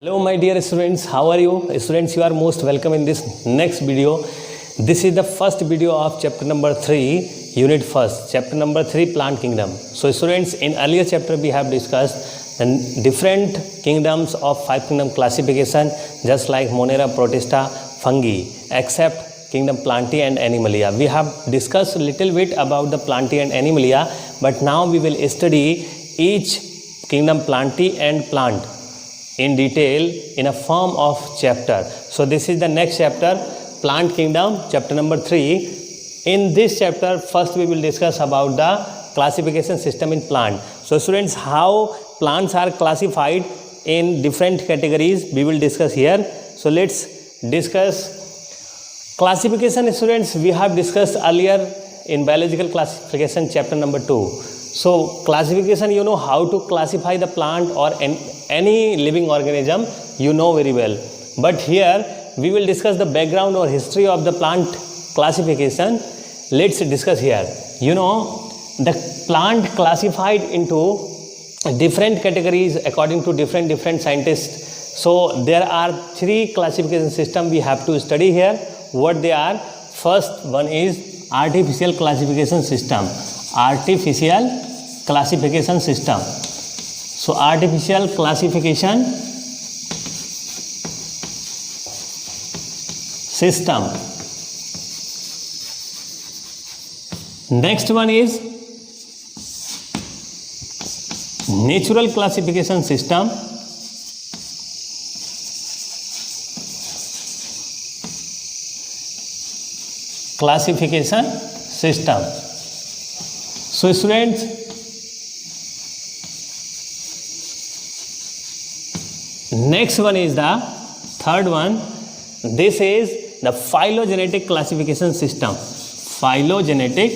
Hello my dear students, how are you? Students, you are most welcome in this next video. This is the first video of chapter number 3, unit first, chapter number 3, plant kingdom. So students, in earlier chapter we have discussed the different kingdoms of 5 kingdom classification, just like Monera, Protista, fungi, except kingdom Plantae and Animalia. We have discussed a little bit about the Plantae and Animalia, but now we will study each kingdom Plantae and plant in detail in a form of chapter. So this is the next chapter, plant kingdom, chapter number 3. In this chapter, first we will discuss about the classification system in plant. So students, how plants are classified in different categories we will discuss here. So let's discuss classification. Students, we have discussed earlier in biological classification chapter number 2. So classification, you know how to classify the plant or any living organism, you know very well. But here we will discuss the background or history of the plant classification. Let's discuss here. You know, the plant classified into different categories according to different scientists. So there are 3 classification system we have to study here. What they are? First one is artificial classification system. Artificial classification system. So artificial classification system. Next one is natural classification system. Classification system. So students, next one is the third one. This is the phylogenetic classification system. Phylogenetic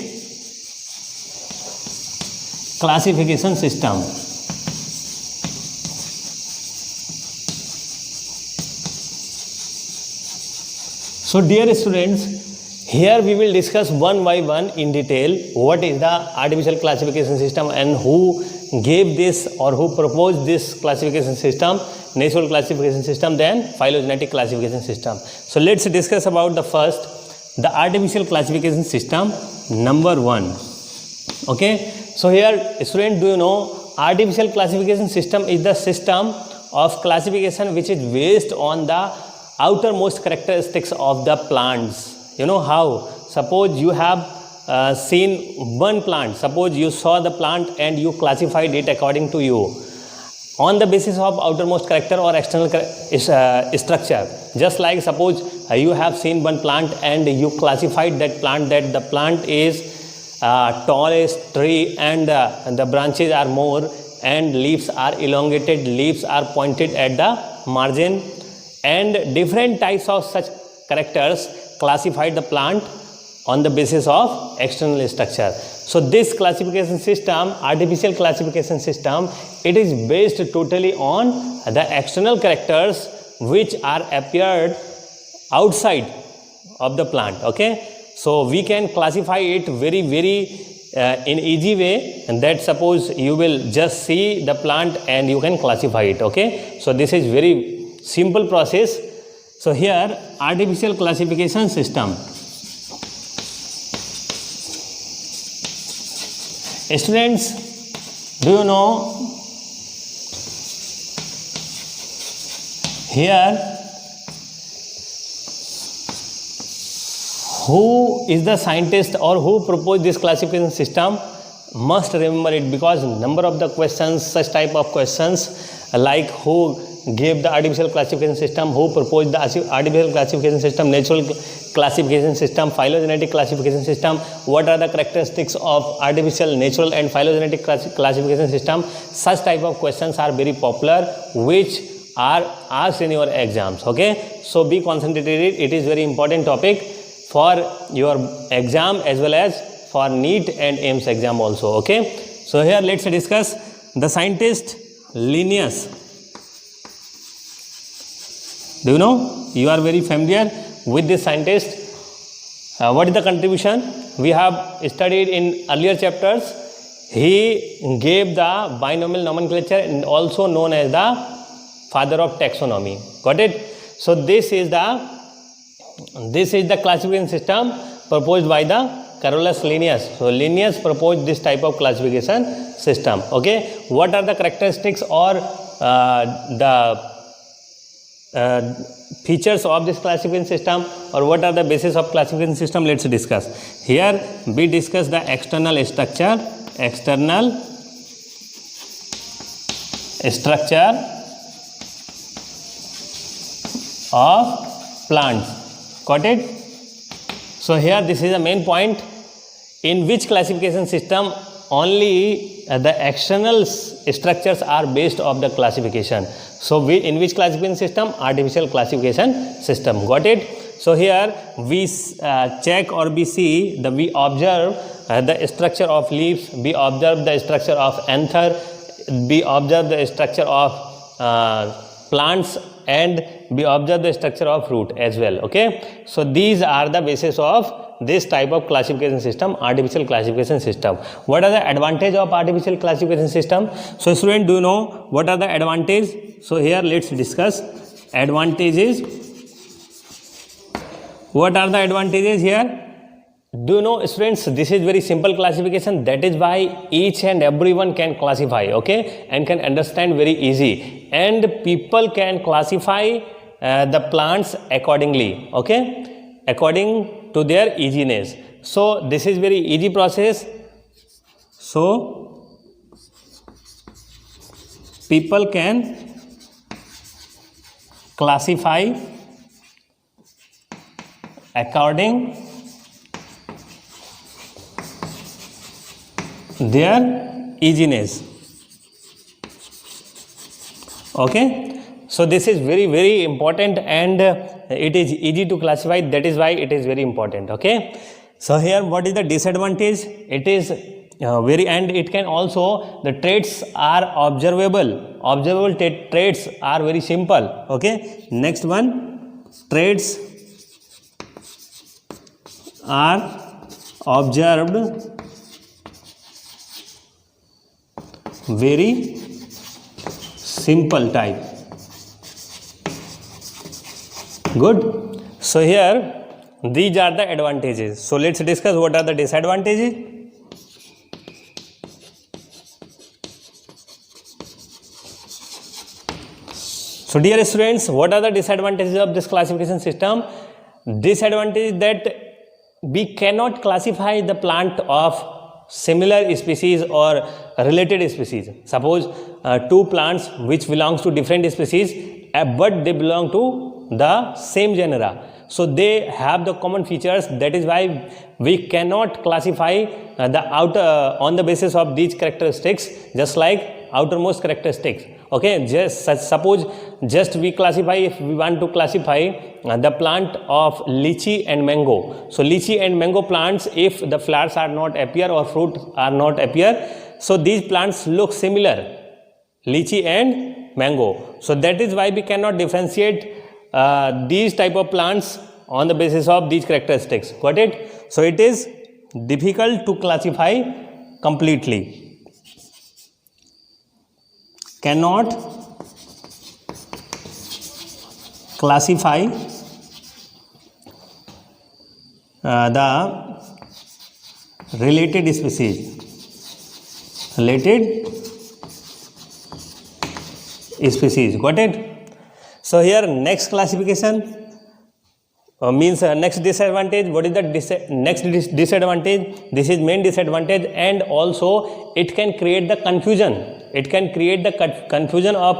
classification system. So dear students, here we will discuss one by one in detail what is the artificial classification system and who gave this or who proposed this classification system, natural classification system, then phylogenetic classification system. So let's discuss about the first, the artificial classification system number 1. Okay, so here student, do you know artificial classification system is the system of classification which is based on the outermost characteristics of the plants. You know how? Suppose you have seen one plant. Suppose you saw the plant and you classified it according to you on the basis of outermost character or external structure. Just like suppose you have seen one plant and you classified that the plant is tallest tree and the branches are more and leaves are elongated, leaves are pointed at the margin, and different types of such characters classified the plant on the basis of external structure. So this classification system, artificial classification system, it is based totally on the external characters which are appeared outside of the plant. Okay, so we can classify it very in easy way, and that suppose you will just see the plant and you can classify it. Okay, so this is very simple process. So here artificial classification system. Students, do you know here who is the scientist or who proposed this classification system? Must remember it, because number of the questions, such type of questions like who gave the artificial classification system, who proposed the artificial classification system, natural classification system, phylogenetic classification system, what are the characteristics of artificial, natural and phylogenetic classification system. Such type of questions are very popular which are asked in your exams. Okay, so be concentrated. It is very important topic for your exam as well as for NEET and AIIMS exam also. Okay, so here let's discuss the scientist Linnaeus. Do you know? You are very familiar with this scientist. What is the contribution? We have studied in earlier chapters. He gave the binomial nomenclature and also known as the father of taxonomy. Got it? So this is the classification system proposed by the Carolus Linnaeus. So Linnaeus proposed this type of classification system. Okay, what are the characteristics or the features of this classification system, or what are the basis of classification system? Let's discuss. Here we discuss the external structure of plants. Got it? So here this is the main point, in which classification system only the external structures are based of the classification. So in which classification system? Artificial classification system. Got it? So here we check or we see we observe the structure of leaves, we observe the structure of anther, we observe the structure of plants, and we observe the structure of root as well. Okay, so these are the basis of this type of classification system, artificial classification system. What are the advantage of artificial classification system? So student, do you know what are the advantages? So here let's discuss advantages. What are the advantages here? Do you know, students, this is very simple classification. That is why each and everyone can classify, okay, and can understand very easy. And people can classify the plants accordingly, okay, according to their easiness. So this is very easy process. So people can classify according their easiness. Okay, so this is very important, and it is easy to classify. That is why it is very important. Okay, so here what is the disadvantage? It is and it can also, the traits are observable traits are very simple. Okay, next one, traits are observed very simple type. Good. So here these are the advantages. So let's discuss what are the disadvantages. So dear students, what are the disadvantages of this classification system? Disadvantage is that we cannot classify the plant of similar species or related species. Suppose two plants which belongs to different species, but they belong to the same genera. So they have the common features. That is why we cannot classify the outer on the basis of these characteristics, just like outermost characteristics. Okay, just suppose just we classify, if we want to classify the plant of lychee and mango. So lychee and mango plants, if the flowers are not appear or fruit are not appear, so these plants look similar, lychee and mango. So that is why we cannot differentiate these type of plants on the basis of these characteristics. Got it? So it is difficult to classify completely. Cannot classify the related species. Got it? So here next classification means next disadvantage. What is the next disadvantage? This is main disadvantage, and also it can create the confusion. It can create the confusion of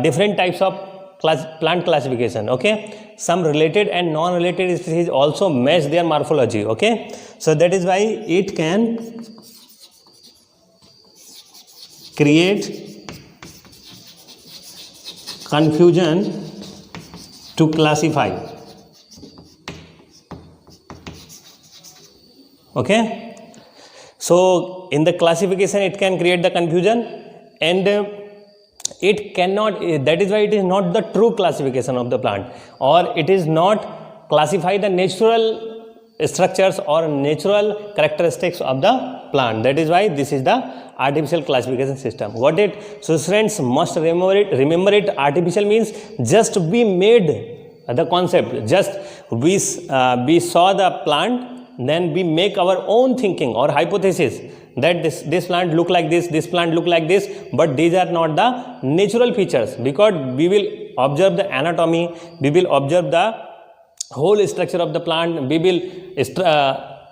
different types of plant classification. Okay, some related and non-related species also match their morphology. Okay, so that is why it can create confusion to classify. Okay, so in the classification it can create the confusion, and it cannot, that is why it is not the true classification of the plant, or it is not classify the natural structures or natural characteristics of the plant. That is why this is the artificial classification system. Got it? So students must remember it. Artificial means just we made the concept, just we saw the plant, then we make our own thinking or hypothesis that this plant look like this plant look like this, but these are not the natural features, because we will observe the anatomy, we will observe the whole structure of the plant, we will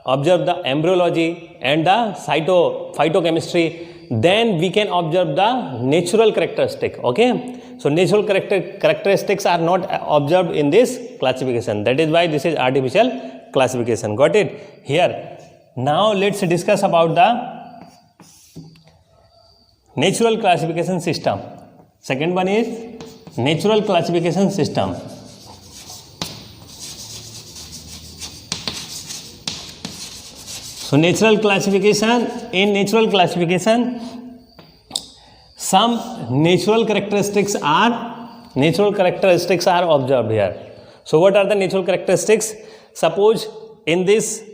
observe the embryology and the phytochemistry, then we can observe the natural characteristic. Okay, so natural characteristics are not observed in this classification. That is why this is artificial classification. Got it? Here now let's discuss about the natural classification system. Second one is natural classification system. So natural classification, in natural classification some natural characteristics are observed here. So what are the natural characteristics? Suppose in this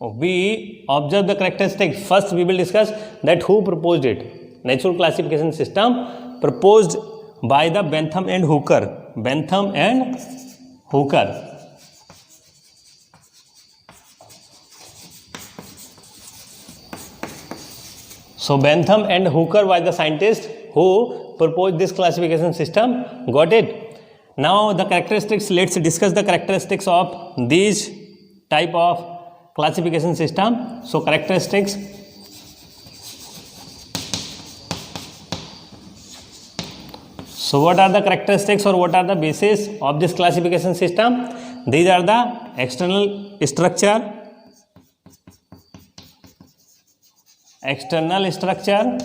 we observe the characteristics. First we will discuss that who proposed it. Natural classification system proposed by the Bentham and Hooker. Bentham and Hooker. So Bentham and Hooker were the scientists who proposed this classification system. Got it? Now the characteristics, let's discuss the characteristics of these type of classification system. So characteristics. So what are the characteristics or what are the basis of this classification system? These are the external structure, internal structure.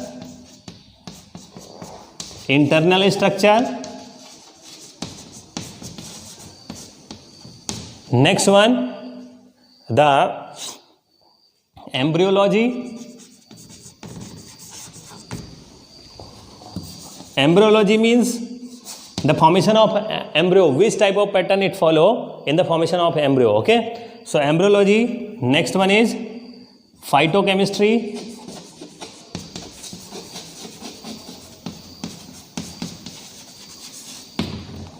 Next one, the embryology. Embryology means the formation of embryo, which type of pattern it follow in the formation of embryo. Okay, so embryology. Next one is phytochemistry.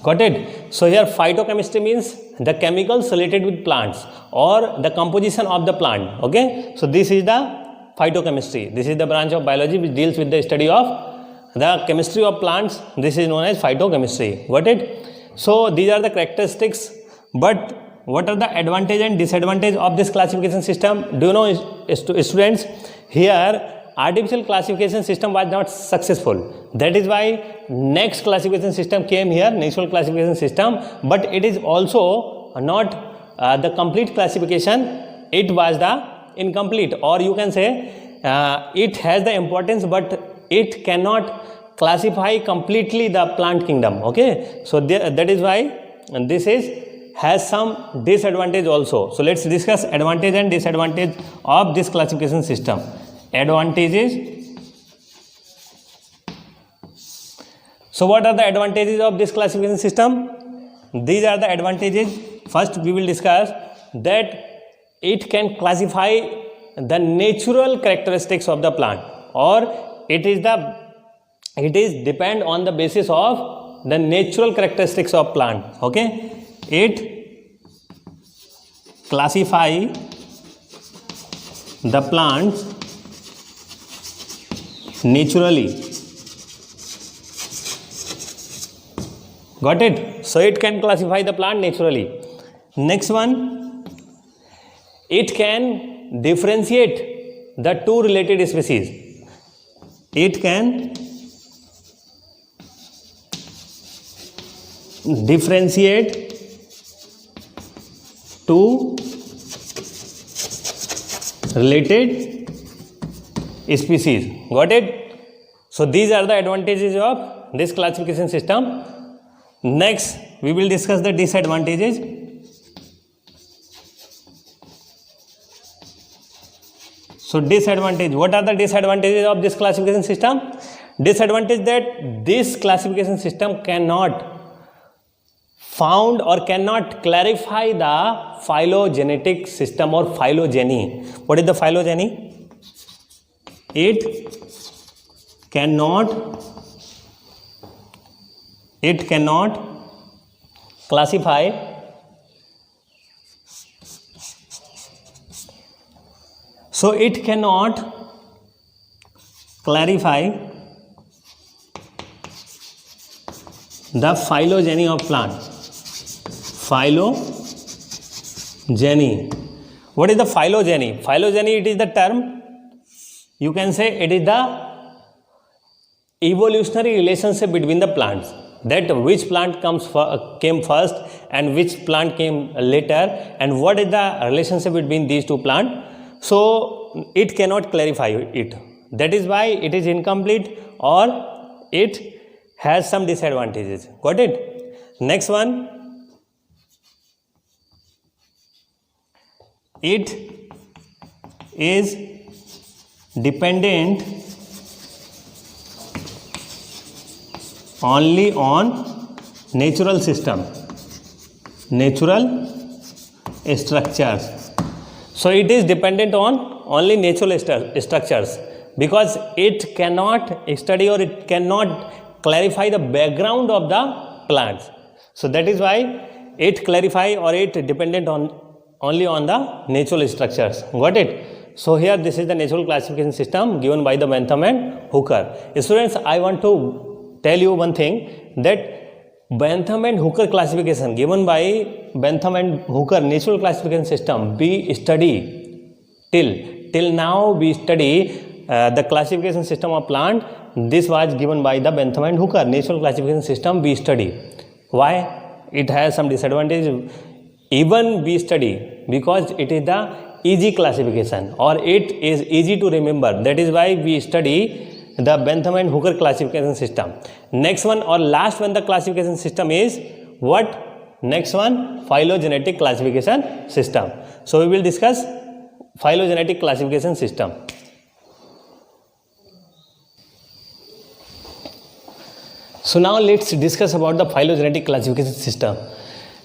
Got it? So here phytochemistry means the chemicals related with plants or the composition of the plant. Okay, so this is the phytochemistry. This is the branch of biology which deals with the study of the chemistry of plants. This is known as phytochemistry. Got it? So these are the characteristics. But what are the advantage and disadvantage of this classification system? Do you know, students? Here artificial classification system was not successful. That is why next classification system came here, natural classification system. But it is also not the complete classification. It was the incomplete, or you can say it has the importance, but it cannot classify completely the plant kingdom. Okay, so that is why this has some disadvantage also. So let's discuss advantage and disadvantage of this classification system. Advantages. So what are the advantages of this classification system? These are the advantages. First we will discuss that it can classify the natural characteristics of the plant, or it is depend on the basis of the natural characteristics of plant. Okay, it classify the plants naturally. Got it? So it can classify the plant naturally. Next one, it can differentiate the two related species. It can differentiate two related species. Got it? So these are the advantages of this classification system. Next we will discuss the disadvantages. So disadvantage, what are the disadvantages of this classification system? Disadvantage that this classification system cannot found or cannot clarify the phylogenetic system or phylogeny. What is the phylogeny? It cannot classify it cannot clarify the phylogeny of plant. Phylogeny. What is the phylogeny? Phylogeny, it is the term, you can say it is the evolutionary relationship between the plants, that which plant came first and which plant came later, and what is the relationship between these two plants. So it cannot clarify it. That is why it is incomplete or it has some disadvantages. Got it? Next one, it is dependent only on natural system, natural structures. So it is dependent on only natural structures, because it cannot study or it cannot clarify the background of the plants. So that is why it clarify or it dependent on only on the natural structures. Got it? So here this is the natural classification system given by the Bentham and Hooker. Students, I want to tell you one thing, that Bentham and Hooker classification given by Bentham and Hooker natural classification system, we study till now we study the classification system of plant. This was given by the Bentham and Hooker natural classification system we study. Why? It has some disadvantage. Even we study because it is the easy classification or it is easy to remember. That is why we study the Bentham and Hooker classification system. Next one or last one, the classification system is what? Next one, phylogenetic classification system. So we will discuss phylogenetic classification system. So now let's discuss about the phylogenetic classification system.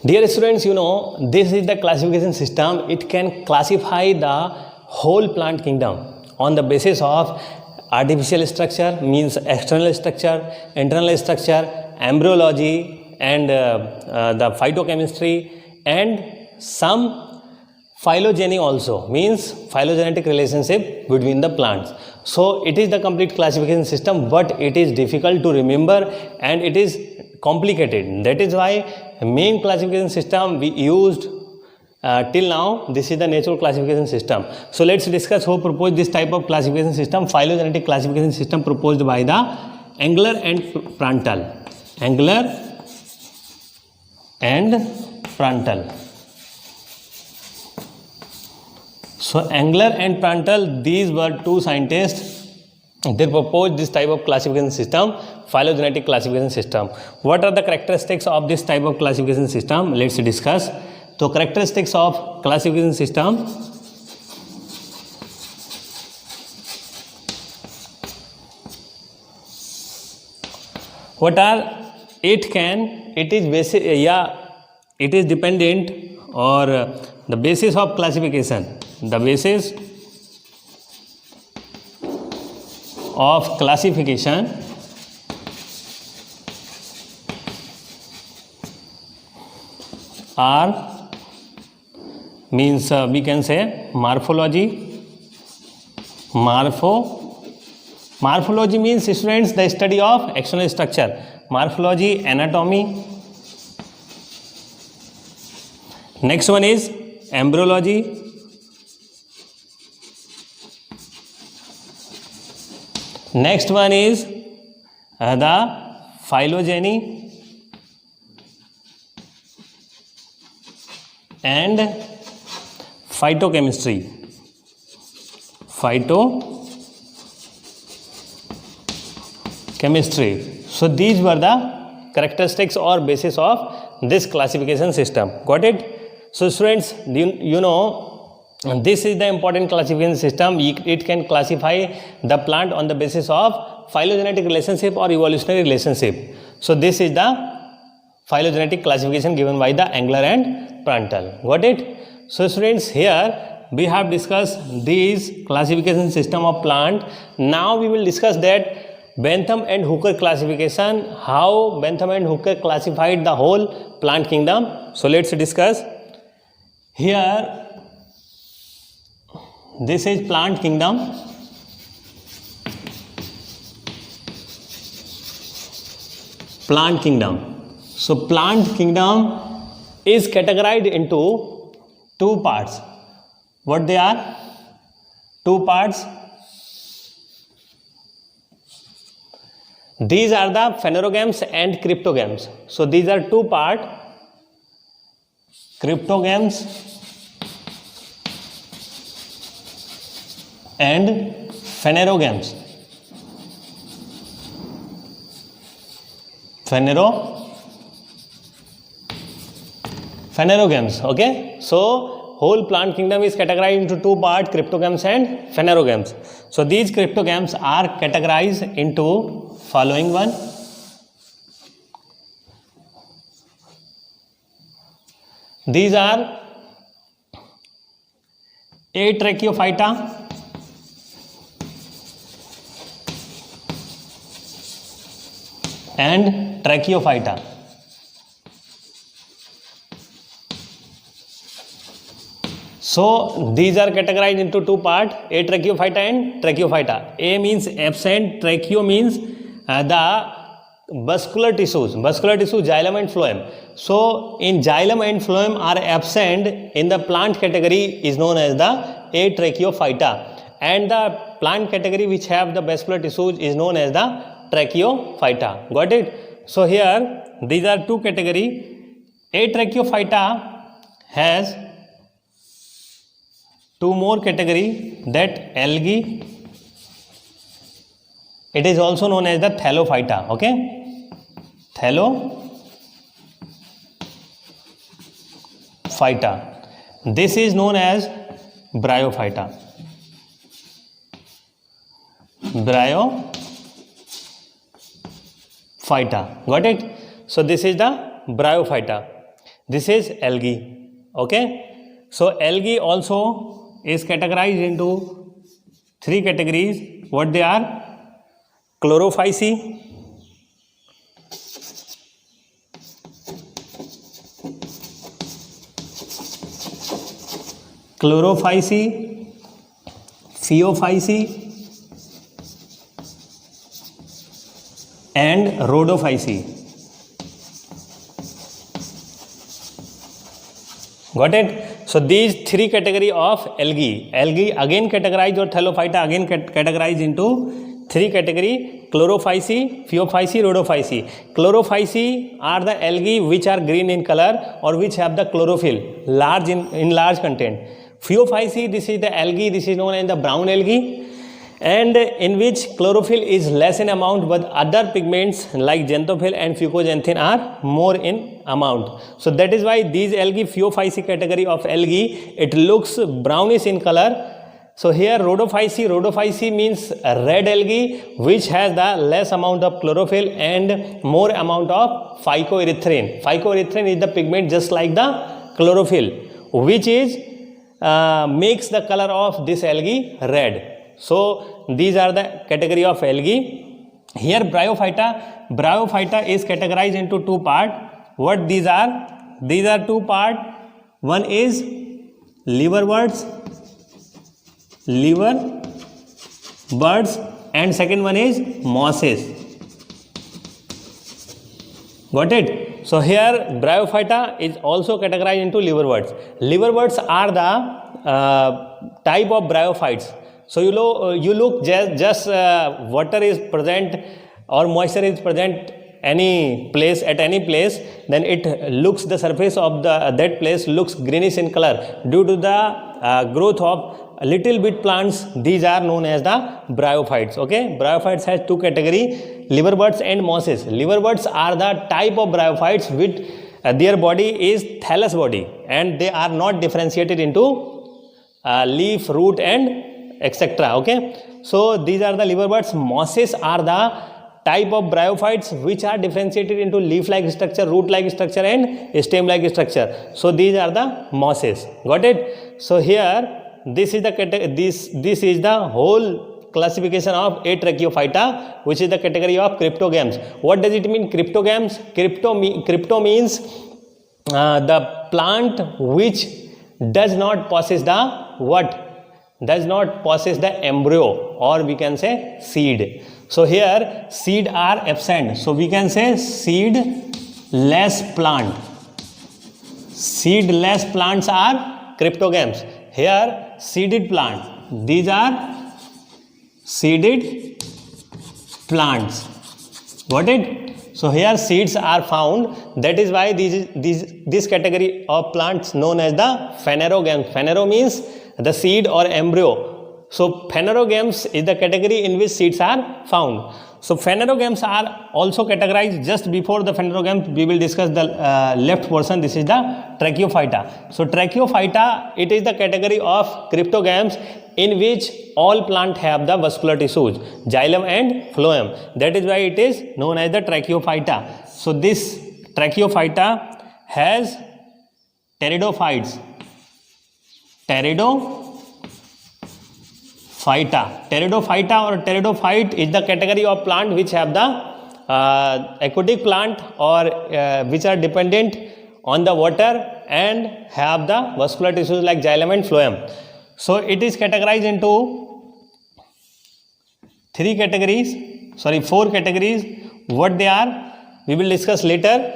Dear students, you know, this is the classification system. It can classify the whole plant kingdom on the basis of artificial structure, means external structure, internal structure, embryology, and the phytochemistry, and some phylogeny also, means phylogenetic relationship between the plants. So it is the complete classification system, but it is difficult to remember and it is complicated. That is why main classification system we used till now, this is the natural classification system. So let's discuss who proposed this type of classification system. Phylogenetic classification system proposed by the Engler and Prandtl. Engler and Prandtl. So Engler and Prandtl, these were two scientists. They proposed this type of classification system, phylogenetic classification system. What are the characteristics of this type of classification system? Let's discuss. So characteristics of classification system. What are? It is basic, it is dependent or the basis of classification. The basis of classification are, means we can say morphology. Morphology means, students, the study of external structure. Morphology, anatomy. Next one is embryology. Next one is the phylogeny and phytochemistry. Phytochemistry. So these were the characteristics or basis of this classification system. Got it? So students, you know, this is the important classification system. It can classify the plant on the basis of phylogenetic relationship or evolutionary relationship. So this is the phylogenetic classification given by the Engler and Pruntle. Got it? So students, here we have discussed these classification system of plant. Now we will discuss that Bentham and Hooker classification, how Bentham and Hooker classified the whole plant kingdom. So let's discuss. Here this is plant kingdom. Plant kingdom. So plant kingdom is categorized into two parts. What they are? Two parts. These are the phanerogams and cryptogams. So these are two parts. Cryptogams and phanerogams. Phanerogams. Okay. So whole plant kingdom is categorized into two parts, cryptogams and phanerogams. So these cryptogams are categorized into following one. These are Atrachophyta, and Tracheophyta. So these are categorized into two parts, Atrachophyta and Tracheophyta. A means absent, tracheo means the vascular tissues, xylem and phloem. So in xylem and phloem are absent in the plant category is known as the Atrachophyta, and the plant category which have the vascular tissues is known as the Tracheophyta. Got it? So here these are two category. Atrachophyta has two more category, that algae. It is also known as the Thallophyta. Okay, Thallophyta. This is known as Bryophyta. Got it? So this is the Bryophyta. This is algae. Okay. So algae also is categorized into three categories. What they are? Chlorophyceae, Phaeophyceae, and Rhodophyceae. Got it? So these three category of algae again categorized, or Thallophyta again categorized into three category: Chlorophyceae, Phaeophyceae, Rhodophyceae. Chlorophyceae are the algae which are green in color or which have the chlorophyll large in large content. Phaeophyceae, this is the algae, this is known as the brown algae, and in which chlorophyll is less in amount, but other pigments like xanthophyll and fucoxanthin are more in amount. So that is why these algae, Phaeophyceae category of algae, it looks brownish in color. So here Rhodophyceae means red algae which has the less amount of chlorophyll and more amount of phycoerythrin. Phycoerythrin is the pigment just like the chlorophyll, which is makes the color of this algae red. So these are the category of algae. Here Bryophyta is categorized into two parts. What these are? These are two parts. One is liverworts, and second one is mosses. Got it? So here Bryophyta is also categorized into liverworts. Liverworts are the type of bryophytes. So you look just water is present or moisture is present at any place, then it looks, the surface of that place looks greenish in color due to the growth of little bit plants. These are known as the bryophytes. Okay, bryophytes has two category, liverworts and mosses. Liverworts are the type of bryophytes which their body is thallus body, and they are not differentiated into leaf, root and etc. Okay, so these are the liverworts. Mosses are the type of bryophytes which are differentiated into leaf-like structure, root-like structure, and stem-like structure. So these are the mosses. Got it? So here this is the whole classification of Atracheophyta, which is the category of cryptogams. What does it mean, cryptogams? Crypto means the plant which does not possess the what? Does not possess the embryo, or we can say seed. So here seed are absent, so we can say seedless plant. Seedless plants are cryptogams. Here seeded plant, these are seeded plants. Got it? So here seeds are found, that is why this category of plants known as the phanerogams. Phanero means the seed or embryo. So phanerogams is the category in which seeds are found. So phanerogams are also categorized. Just before the phanerogams, we will discuss the left portion. This is the Tracheophyta. So Tracheophyta, it is the category of cryptogams in which all plants have the vascular tissues, xylem and phloem. That is why it is known as the Tracheophyta. So this Tracheophyta has pteridophytes. Pteridophyta or pteridophyte is the category of plant which have the aquatic plant or which are dependent on the water and have the vascular tissues like xylem and phloem. So it is categorized into four categories. What they are, we will discuss later.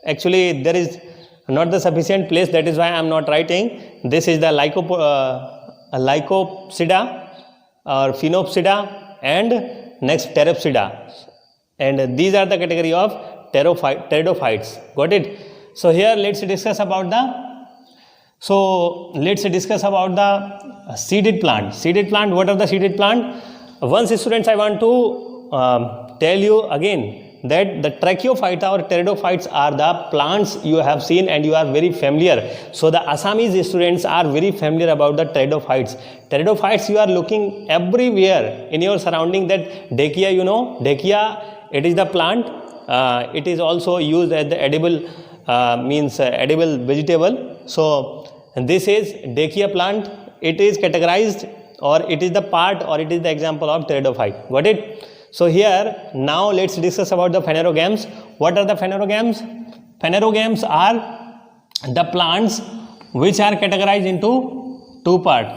Actually, there is not the sufficient place, that is why I am not writing. This is the Lycopsida or Phenopsida and next Pteropsida, and these are the category of pteridophytes. Got it? So here let's discuss about the seeded plant. Seeded plant, what are the seeded plant? Once students, I want to tell you again that the Tracheophyta or pteridophytes are the plants you have seen and you are very familiar. So the Assamese students are very familiar about the pteridophytes. Pteridophytes you are looking everywhere in your surrounding. That Dehkia, you know, Dehkia, it is the plant. It is also used as the edible edible vegetable. So this is Dehkia plant. It is categorized, or it is the part, or it is the example of pteridophyte. Got it? So here now let's discuss about the phanerogams. What are the phanerogams? Phanerogams are the plants which are categorized into two parts.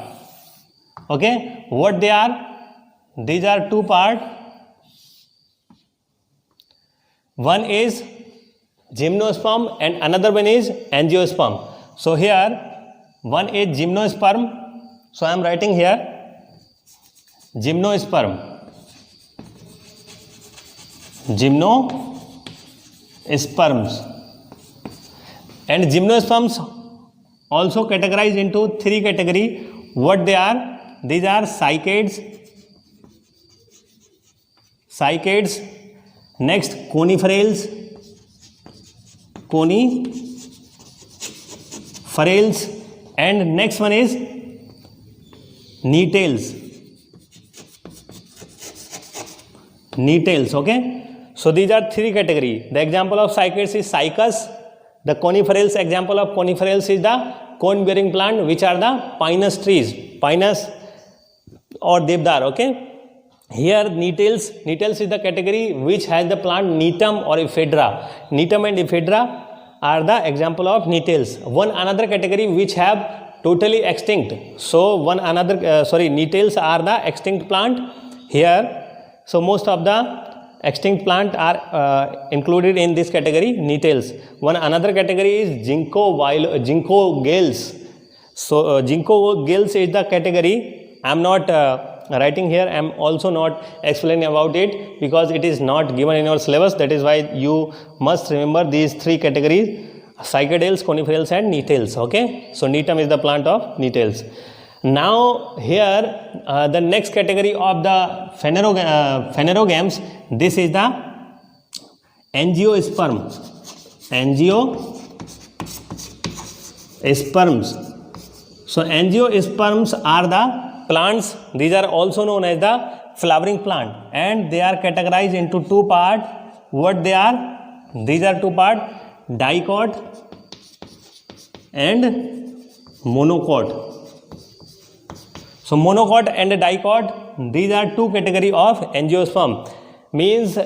Okay, what they are? These are two parts. One is gymnosperm and another one is angiosperm. So here one is gymnosperm. So I am writing here gymnosperm. Gymnosperms. And gymnosperms also categorized into three categories. What they are? These are cycads. Next coniferales. And next one is nettles. Okay. So these are three categories. The example of cycads is cycas. The coniferales, example of coniferales is the cone bearing plant, which are the pinus trees, pinus or devdar. Okay. Here nettles is the category which has the plant Netum or Ephedra. Netum and Ephedra are the example of nettles. One another category which have totally extinct. So nettles are the extinct plant here. So most of the extinct plant are included in this category, nettles. One another category is ginkgo gales. So ginkgo gales is the category. I am not writing here. I am also not explaining about it because it is not given in your syllabus. That is why you must remember these three categories: cycadales, coniferales and nettles. Okay. So netum is the plant of nettles. Now here the next category of the phanerogams, this is the angiosperms. So angiosperms are the plants. These are also known as the flowering plant, and they are categorized into two part. What they are? These are two part, dicot and monocot. So monocot and dicot, these are two category of angiosperm. Means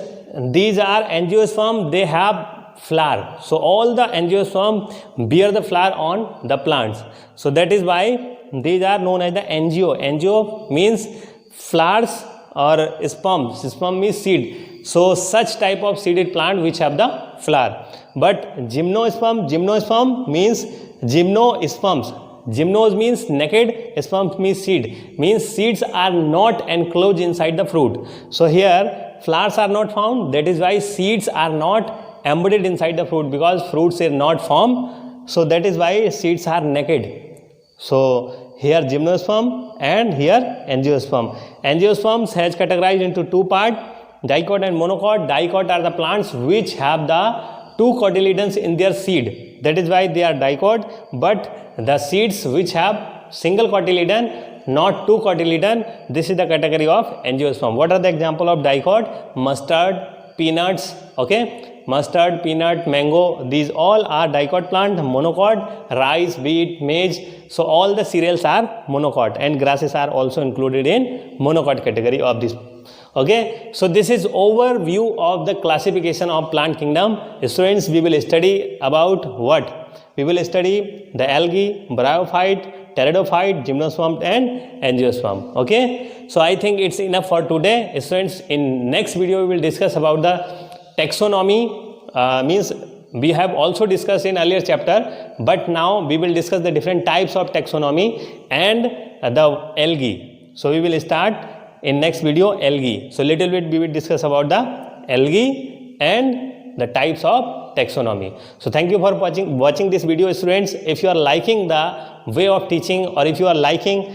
these are angiosperm, they have flower. So all the angiosperm bear the flower on the plants. So that is why these are known as the angio. Angio means flowers or sperm. Sperm means seed. So such type of seeded plant which have the flower. But gymnosperm means gymnosperms. Gymnos means naked, sperms means seed. Means seeds are not enclosed inside the fruit. So here flowers are not found. That is why seeds are not embedded inside the fruit, because fruits are not formed. So that is why seeds are naked. So here gymnosperm and here angiosperm. Angiosperms has categorized into two parts, dicot and monocot. Dicot are the plants which have the two cotyledons in their seed. That is why they are dicot. But the seeds which have single cotyledon, not two cotyledon, this is the category of angiosperm. What are the example of dicot? Mustard, peanuts, okay? Mustard, peanut, mango, these all are dicot plant. Monocot, rice, wheat, maize. So all the cereals are monocot, and grasses are also included in monocot category of this. Okay, so this is overview of the classification of plant kingdom. Students, we will study about what? We will study the algae, bryophyte, pteridophyte, gymnosperm and angiosperm. Okay, so I think it's enough for today. Students, in next video we will discuss about the taxonomy. Means we have also discussed in earlier chapter, but now we will discuss the different types of taxonomy and the algae. So we will start in next video algae. So little bit we will discuss about the algae and the types of taxonomy. So thank you for watching this video, students. If you are liking the way of teaching, or if you are liking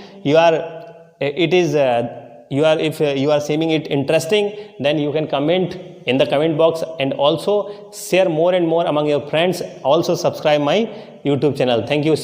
if you are seeing it interesting, then you can comment in the comment box, and also share more and more among your friends. Also subscribe my YouTube channel. Thank you,